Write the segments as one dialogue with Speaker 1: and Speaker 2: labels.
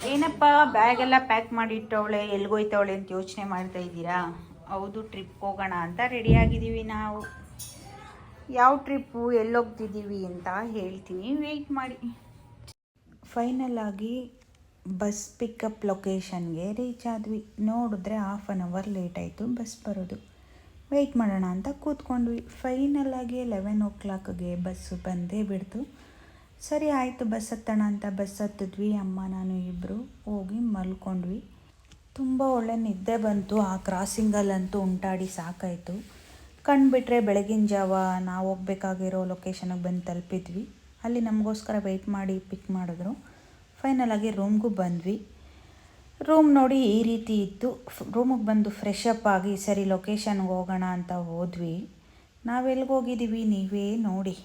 Speaker 1: ಏನಪ್ಪ ಬ್ಯಾಗ್ ಎಲ್ಲ ಪ್ಯಾಕ್ ಮಾಡಿ ಇಟ್ಟವಳೆ, ಎಲ್ಗೋಯ್ತವಳೆ ಅಂತ ಯೋಚನೆ ಮಾಡ್ತಾ ಇದ್ದೀರಾ? ಹೌದು, ಟ್ರಿಪ್ ಹೋಗೋಣ ಅಂತ ರೆಡಿ ಆಗಿದ್ದೀವಿ ನಾವು. ಯಾವ ಟ್ರಿಪ್ಪು, ಎಲ್ಲೋಗ್ತಿದ್ದೀವಿ ಅಂತ ಹೇಳ್ತೀನಿ, ವೆಯ್ಟ್ ಮಾಡಿ. ಫೈನಲ್ ಆಗಿ ಬಸ್ ಪಿಕಪ್ ಲೊಕೇಶನ್ಗೆ ರೀಚ್ ಆದ್ವಿ. ನೋಡಿದ್ರೆ 1/2 ಅವರ್ ಲೇಟ್ ಆಯಿತು ಬಸ್ ಬರೋದು. ವೆಯ್ಟ್ ಮಾಡೋಣ ಅಂತ ಕೂತ್ಕೊಂಡ್ವಿ. ಫೈನಲ್ ಆಗಿ 11 ಓ ಕ್ಲಾಕ್ಗೆ ಬಸ್ಸು ಬಂದೇ ಬಿಡ್ತು. ಸರಿ ಆಯಿತು ಬಸ್ ಹತ್ತೋಣ ಅಂತ ಬಸ್ ಹತ್ತಿದ್ವಿ. ಅಮ್ಮ ನಾನು ಇಬ್ಬರು ಹೋಗಿ ಮಲ್ಕೊಂಡ್ವಿ. ತುಂಬ ಒಳ್ಳೆ ನಿದ್ದೆ ಬಂತು. ಆ ಕ್ರಾಸಿಂಗಲ್ಲಂತೂ ಉಂಟಾಡಿ ಸಾಕಾಯಿತು. ಕಂಡುಬಿಟ್ರೆ ಬೆಳಗಿನ ಜಾವ ನಾವು ಹೋಗ್ಬೇಕಾಗಿರೋ ಲೊಕೇಶನಿಗೆ ಬಂದು ತಲುಪಿದ್ವಿ. ಅಲ್ಲಿ ನಮಗೋಸ್ಕರ ವೆಯ್ಟ್ ಮಾಡಿ ಪಿಕ್ ಮಾಡಿದ್ರು. ಫೈನಲ್ ಆಗಿ ರೂಮ್ಗೂ ಬಂದ್ವಿ. ರೂಮ್ ನೋಡಿ ಈ ರೀತಿ ಇತ್ತು. ರೂಮಿಗೆ ಬಂದು ಫ್ರೆಶ್ ಅಪ್ ಆಗಿ ಸರಿ ಲೊಕೇಶನ್ಗೆ ಹೋಗೋಣ ಅಂತ ಹೋದ್ವಿ. ನಾವೆಲ್ಲಿಗೆ ಹೋಗಿದ್ದೀವಿ ನೀವೇ ನೋಡಿ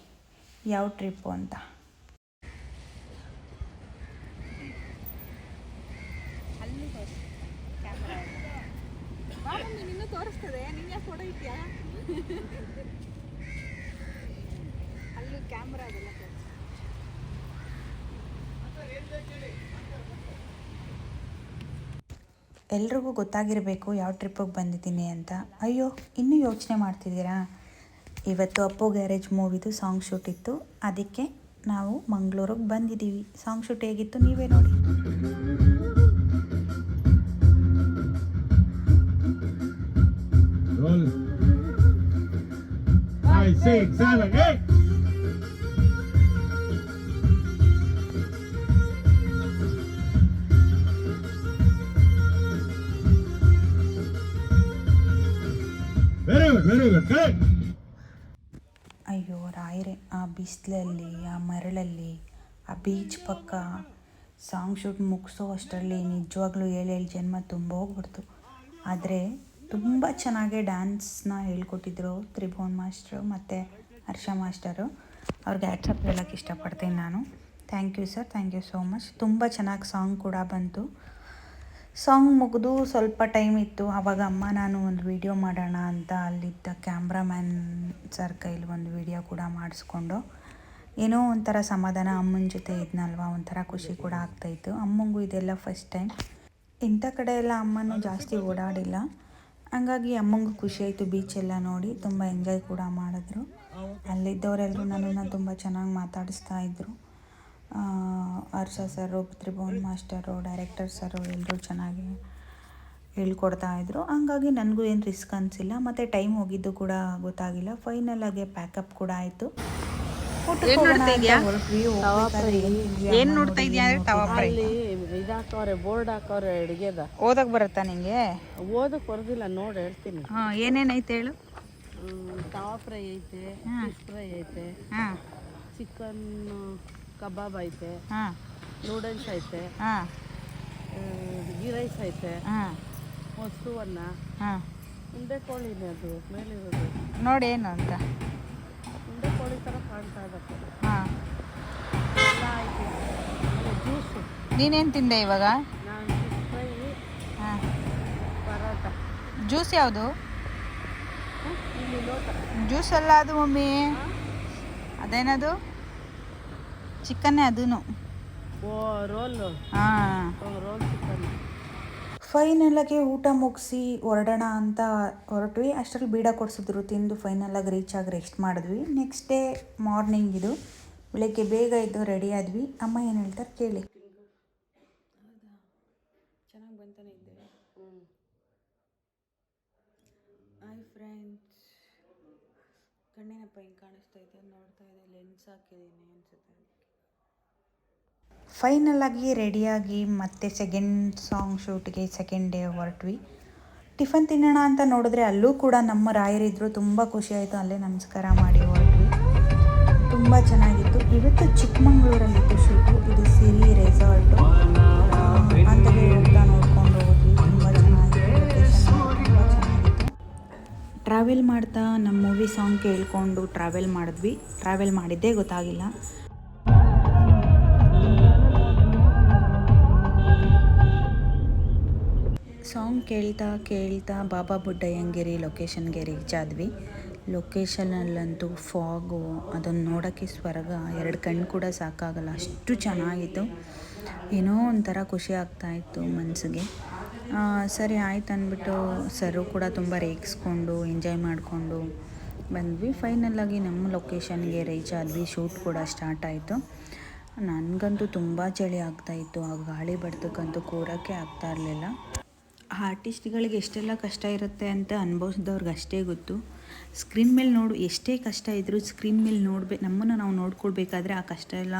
Speaker 1: ಯಾವ ಟ್ರಿಪ್ಪು ಅಂತ.
Speaker 2: ಅಲ್ಲೂ ಕ್ಯಾಮ್ರಾ ಅದೆಲ್ಲ
Speaker 1: ಎಲ್ರಿಗೂ ಗೊತ್ತಾಗಿರಬೇಕು ಯಾವ ಟ್ರಿಪ್ಪಿಗೆ ಬಂದಿದ್ದೀನಿ ಅಂತ. ಅಯ್ಯೋ ಇನ್ನೂ ಯೋಚನೆ ಮಾಡ್ತಿದ್ದೀರಾ? ಇವತ್ತು ಅಪ್ಪು ಗ್ಯಾರೇಜ್ ಮೂವಿದು ಸಾಂಗ್ ಶೂಟ್ ಇತ್ತು, ಅದಕ್ಕೆ ನಾವು ಮಂಗಳೂರಿಗೆ ಬಂದಿದ್ದೀವಿ. ಸಾಂಗ್ ಶೂಟ್ ಹೇಗಿತ್ತು ನೀವೇ ನೋಡಿ. ಅಯ್ಯೋ ರಾಯರೇ, ಆ ಬಿಸಿಲಲ್ಲಿ, ಆ ಮರಳಲ್ಲಿ, ಆ ಬೀಚ್ ಪಕ್ಕ ಸಾಂಗ್ ಶೂಟ್ ಮುಗಿಸೋ ಅಷ್ಟರಲ್ಲಿ ನಿಜವಾಗ್ಲೂ 7 ಜನ್ಮ ತುಂಬ ಹೋಗ್ಬಿಡ್ತು. ಆದರೆ ತುಂಬ ಚೆನ್ನಾಗಿ ಡ್ಯಾನ್ಸ್ನ ಹೇಳ್ಕೊಟ್ಟಿದ್ರು ತ್ರಿಭುವನ್ ಮಾಸ್ಟ್ರು ಮತ್ತು ಹರ್ಷ ಮಾಸ್ಟರು. ಅವ್ರಿಗೆ ಆ್ಯಟ್ಸಪ್ ಹೇಳೋಕ್ಕೆ ಇಷ್ಟಪಡ್ತೀನಿ ನಾನು. Thank you sir, thank you so much. ತುಂಬ ಚೆನ್ನಾಗಿ ಸಾಂಗ್ ಕೂಡ ಬಂತು. ಸಾಂಗ್ ಮುಗಿದು ಸ್ವಲ್ಪ ಟೈಮ್ ಇತ್ತು. ಆವಾಗ ಅಮ್ಮ ನಾನು ಒಂದು ವಿಡಿಯೋ ಮಾಡೋಣ ಅಂತ ಅಲ್ಲಿದ್ದ ಕ್ಯಾಮ್ರಾಮ್ಯಾನ್ ಸರ್ ಕೈಲಿ ಒಂದು ವಿಡಿಯೋ ಕೂಡ ಮಾಡಿಸ್ಕೊಂಡು ಏನೋ ಒಂಥರ ಸಮಾಧಾನ. ಅಮ್ಮನ ಜೊತೆ ಇದ್ನಲ್ವ, ಒಂಥರ ಖುಷಿ ಕೂಡ ಆಗ್ತಾಯಿತ್ತು. ಅಮ್ಮಂಗೂ ಇದೆಲ್ಲ ಫಸ್ಟ್ ಟೈಮ್. ಇಂಥ ಕಡೆ ಎಲ್ಲ ಅಮ್ಮನೂ ಜಾಸ್ತಿ ಓಡಾಡಿಲ್ಲ, ಹಂಗಾಗಿ ಅಮ್ಮಂಗೂ ಖುಷಿ ಆಯಿತು. ಬೀಚೆಲ್ಲ ನೋಡಿ ತುಂಬ ಎಂಜಾಯ್ ಕೂಡ ಮಾಡಿದ್ರು. ಅಲ್ಲಿದ್ದವರೆಲ್ಲರೂ ನನ್ನನ್ನು ತುಂಬ ಚೆನ್ನಾಗಿ ಮಾತಾಡಿಸ್ತಾ ಇದ್ದರು. ಹರ್ಷ ಸರು, ತ್ರಿಭುವನ್ ಮಾಸ್ಟರು, ಡೈರೆಕ್ಟರ್ ಸರು ಎಲ್ಲರೂ ಚೆನ್ನಾಗಿ ಹೇಳ್ಕೊಡ್ತಾಯಿದ್ರು. ಹಂಗಾಗಿ ನನಗೂ ಏನು ರಿಸ್ಕ್ ಅನಿಸಿಲ್ಲ, ಮತ್ತು ಟೈಮ್ ಹೋಗಿದ್ದು ಕೂಡ ಗೊತ್ತಾಗಿಲ್ಲ. ಫೈನಲ್ ಆಗಿ ಪ್ಯಾಕಪ್ ಕೂಡ ಆಯಿತು.
Speaker 2: ಬೋರ್ಡ್ ಹಾಕವ್ರೆ ಅಡುಗೆದ.
Speaker 1: ಓದಕ್ಕೆ ಬರುತ್ತಾ ನಿಂಗೆ?
Speaker 2: ಓದಕ್ಕೆ ಬರೋದಿಲ್ಲ, ನೋಡಿ ಹೇಳ್ತೀನಿ.
Speaker 1: ಏನೇನೈತೆ ಹೇಳು.
Speaker 2: ತವಾ ಫ್ರೈ ಐತೆ, ಫಿಶ್ ಫ್ರೈ ಐತೆ, ಚಿಕನ್ ಕಬಾಬ್ ಐತೆ, ನೂಡಲ್ಸ್ ಐತೆ, ಗೀ ರೈಸ್ ಐತೆ, ಮೊಸರು ಅನ್ನ, ಉಂಡೆ ಕೋಳಿನೇ ಅದು ಮೇಲಿರೋದು.
Speaker 1: ನೋಡಿ ಏನು ಅಂತ.
Speaker 2: ಉಂಡೆ ಕೋಳಿ ಥರ ಕಾಣ್ತಾ ಇದ್ದಕ್ಕೆ ಎಲ್ಲ ಐತೆ. ಜ್ಯೂಸು.
Speaker 1: ನೀನೇನು ತಿಂದೆ ಇವಾಗ?
Speaker 2: ನಾನು ಫಿಶ್ ಫ್ರೈ, ಪರೋಟ.
Speaker 1: ಜ್ಯೂಸ್ ಯಾವುದು?
Speaker 2: ಇಲ್ಲಿ ಲೋಟ
Speaker 1: ಜ್ಯೂಸ್ ಅಲ್ಲ ಅದು ಮಮ್ಮಿ, ಅದೇನದು ಚಿಕನ್ನೇ ಅದೂ.
Speaker 2: ರೋಲು. Roll chicken.
Speaker 1: ಫೈನಲಾಗಿ ಊಟ ಮುಗಿಸಿ ಹೊರಡೋಣ ಅಂತ ಹೊರಟ್ವಿ. ಅಷ್ಟರಲ್ಲಿ ಬೀಡ ಕೊಡಿಸಿದ್ರು, ತಿಂದು ಫೈನಲಾಗಿ ರೀಚ್ ಆಗಿ ರೆಸ್ಟ್ ಮಾಡಿದ್ವಿ. ನೆಕ್ಸ್ಟ್ ಡೇ ಮಾರ್ನಿಂಗ್ ಇದು, ಬೆಳಗ್ಗೆ ಬೇಗ ಇದ್ದು ರೆಡಿ ಆದ್ವಿ. ಅಮ್ಮ ಏನು ಹೇಳ್ತಾರೆ ಕೇಳಿ. ಚೆನ್ನಾಗಿ ಬಂತಾನೆ ಇದ್ದೆ. ಹಾಯ್ ಫ್ರೆಂಡ್ಸ್, ಕಣ್ಣೇನಪ್ಪ ಹಿಂಗೆ ಕಾಣಿಸ್ತಾ ಇದೆ, ನೋಡ್ತಾ ಇದೆ, ಲೆನ್ಸ್ ಹಾಕಿದ್ದೀನಿ ಅನಿಸುತ್ತೆ. ಫೈನಲಾಗಿ ರೆಡಿಯಾಗಿ ಮತ್ತೆ ಸೆಕೆಂಡ್ ಸಾಂಗ್ ಶೂಟ್ಗೆ ಸೆಕೆಂಡ್ ಡೇ ಹೊರಟ್ವಿ. ಟಿಫನ್ ತಿನ್ನೋಣ ಅಂತ ನೋಡಿದ್ರೆ ಅಲ್ಲೂ ಕೂಡ ನಮ್ಮ ರಾಯರಿದ್ದರು. ತುಂಬ ಖುಷಿಯಾಯಿತು. ಅಲ್ಲೇ ನಮಸ್ಕಾರ ಮಾಡಿ ಹೊರಟ್ವಿ. ತುಂಬ ಚೆನ್ನಾಗಿತ್ತು. ಇವತ್ತು ಚಿಕ್ಕಮಂಗ್ಳೂರಲ್ಲಿತ್ತು ಶೂಟು. ಇದು ಸಿರಿ ರೆಸಾರ್ಟು ಅಂತ ಹೋಗ್ತಾ ನೋಡ್ಕೊಂಡು ಹೋದ್ವಿ. ತುಂಬ ಚೆನ್ನಾಗಿತ್ತು, ಲೊಕೇಶನ್ ತುಂಬ ಚೆನ್ನಾಗಿತ್ತು. ಟ್ರಾವೆಲ್ ಮಾಡ್ತಾ ನಮ್ಮ ಮೂವಿ ಸಾಂಗ್ ಕೇಳಿಕೊಂಡು ಟ್ರಾವೆಲ್ ಮಾಡಿದ್ವಿ. ಟ್ರಾವೆಲ್ ಮಾಡಿದ್ದೇ ಗೊತ್ತಾಗಿಲ್ಲ. ಸಾಂಗ್ ಕೇಳ್ತಾ ಕೇಳ್ತಾ ಬಾಬಾ ಬುಡ್ಡಯ್ಯಂಗಿರಿ ಲೊಕೇಶನ್ಗೆ ರೀಚ್ ಆದ್ವಿ. ಲೊಕೇಶನಲ್ಲಂತೂ ಫಾಗು, ಅದನ್ನು ನೋಡೋಕ್ಕೆ ಸ್ವರ್ಗ, 2 ಕಣ್ಣು ಕೂಡ ಸಾಕಾಗಲ್ಲ, ಅಷ್ಟು ಚೆನ್ನಾಗಿತ್ತು. ಏನೋ ಒಂಥರ ಖುಷಿ ಆಗ್ತಾಯಿತ್ತು ಮನಸ್ಸಿಗೆ. ಸರಿ ಆಯ್ತು ಅಂದ್ಬಿಟ್ಟು ಸರು ಕೂಡ ತುಂಬ ರೇಗಿಸ್ಕೊಂಡು ಎಂಜಾಯ್ ಮಾಡಿಕೊಂಡು ಬಂದ್ವಿ. ಫೈನಲಾಗಿ ನಮ್ಮ ಲೊಕೇಶನ್ಗೆ ರೀಚ್ ಆದ್ವಿ. ಶೂಟ್ ಕೂಡ ಸ್ಟಾರ್ಟ್ ಆಯಿತು. ನನಗಂತೂ ತುಂಬ ಚಳಿ ಆಗ್ತಾಯಿತ್ತು. ಆ ಗಾಳಿ ಬಡ್ತಕ್ಕಂತೂ ಕೂರೋಕ್ಕೆ ಆಗ್ತಾ ಇರಲಿಲ್ಲ. ಆರ್ಟಿಸ್ಟ್ಗಳಿಗೆ ಎಷ್ಟೆಲ್ಲ ಕಷ್ಟ ಇರುತ್ತೆ ಅಂತ ಅನುಭವಿಸಿದವ್ರಿಗೆ ಅಷ್ಟೇ ಗೊತ್ತು. ಸ್ಕ್ರೀನ್ ಮೇಲೆ ಎಷ್ಟೇ ಕಷ್ಟ ಇದ್ದರೂ ಸ್ಕ್ರೀನ್ ಮೇಲೆ ನಮ್ಮನ್ನು ನಾವು ನೋಡ್ಕೊಳ್ಬೇಕಾದ್ರೆ ಆ ಕಷ್ಟ ಎಲ್ಲ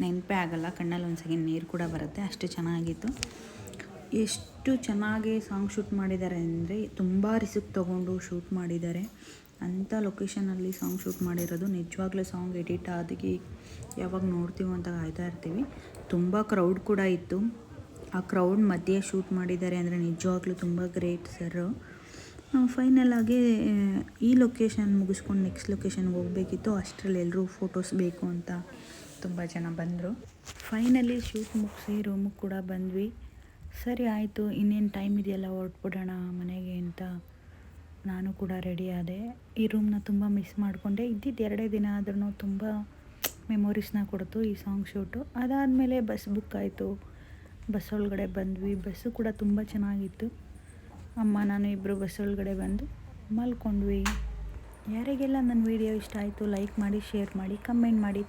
Speaker 1: ನೆನಪೇ ಆಗಲ್ಲ. ಕಣ್ಣಲ್ಲಿ ಒಂದು ಸೆಕೆಂಡ್ ನೀರು ಕೂಡ ಬರುತ್ತೆ. ಅಷ್ಟು ಚೆನ್ನಾಗಿತ್ತು. ಎಷ್ಟು ಚೆನ್ನಾಗಿ ಸಾಂಗ್ ಶೂಟ್ ಮಾಡಿದ್ದಾರೆ ಅಂದರೆ ತುಂಬ ರಿಸ್ಕ್ ತೊಗೊಂಡು ಶೂಟ್ ಮಾಡಿದ್ದಾರೆ. ಅಂಥ ಲೊಕೇಶನಲ್ಲಿ ಸಾಂಗ್ ಶೂಟ್ ಮಾಡಿರೋದು. ನಿಜವಾಗ್ಲೂ ಸಾಂಗ್ ಎಡಿಟ್ ಆಗಿ ಯಾವಾಗ ನೋಡ್ತೀವೋ ಅಂತ ಕಾಯ್ತಾ ಇರ್ತೀವಿ. ತುಂಬ ಕ್ರೌಡ್ ಕೂಡ ಇತ್ತು. ಆ ಕ್ರೌಡ್ ಮಧ್ಯೆ ಶೂಟ್ ಮಾಡಿದ್ದಾರೆ ಅಂದರೆ ನಿಜವಾಗ್ಲೂ ತುಂಬ ಗ್ರೇಟ್ ಸರ್. ಫೈನಲ್ ಆಗಿ ಈ ಲೊಕೇಶನ್ ಮುಗಿಸ್ಕೊಂಡು ನೆಕ್ಸ್ಟ್ ಲೊಕೇಶನ್ಗೆ ಹೋಗಬೇಕಿತ್ತು. ಅಷ್ಟರಲ್ಲಿ ಎಲ್ಲರೂ ಫೋಟೋಸ್ ಬೇಕು ಅಂತ ತುಂಬ ಜನ ಬಂದರು. ಫೈನಲಿ ಶೂಟ್ ಮುಗಿಸಿ ರೂಮಿಗೆ ಕೂಡ ಬಂದ್ವಿ. ಸರಿ ಆಯಿತು, ಇನ್ನೇನು ಟೈಮ್ ಇದೆಯಲ್ಲ ಹೊರಟ್ಬಿಡೋಣ ಮನೆಗೆ ಅಂತ ನಾನು ಕೂಡ ರೆಡಿ ಆದೆ. ಈ ರೂಮ್ನ ತುಂಬ ಮಿಸ್ ಮಾಡಿಕೊಂಡೆ. ಇದ್ದಿದ್ದು 2 ದಿನ ಆದ್ರೂ ತುಂಬ ಮೆಮೊರೀಸ್ನ ಕೊಡ್ತು ಈ ಸಾಂಗ್ ಶೂಟು. ಅದಾದಮೇಲೆ ಬಸ್ ಬುಕ್ ಆಯಿತು. ಬಸ್ ಒಳಗಡೆ ಬಂದ್ವಿ. ಬಸ್ಸು ಕೂಡ ತುಂಬ ಚೆನ್ನಾಗಿತ್ತು. ಅಮ್ಮ ನಾನು ಇಬ್ಬರು ಬಸ್ ಒಳಗಡೆ ಬಂದು ಮಲ್ಕೊಂಡ್ವಿ. ಯಾರಿಗೆಲ್ಲ ನನ್ನ ವೀಡಿಯೋ ಇಷ್ಟ ಆಯಿತು ಲೈಕ್ ಮಾಡಿ, ಶೇರ್ ಮಾಡಿ, ಕಮೆಂಟ್ ಮಾಡಿ.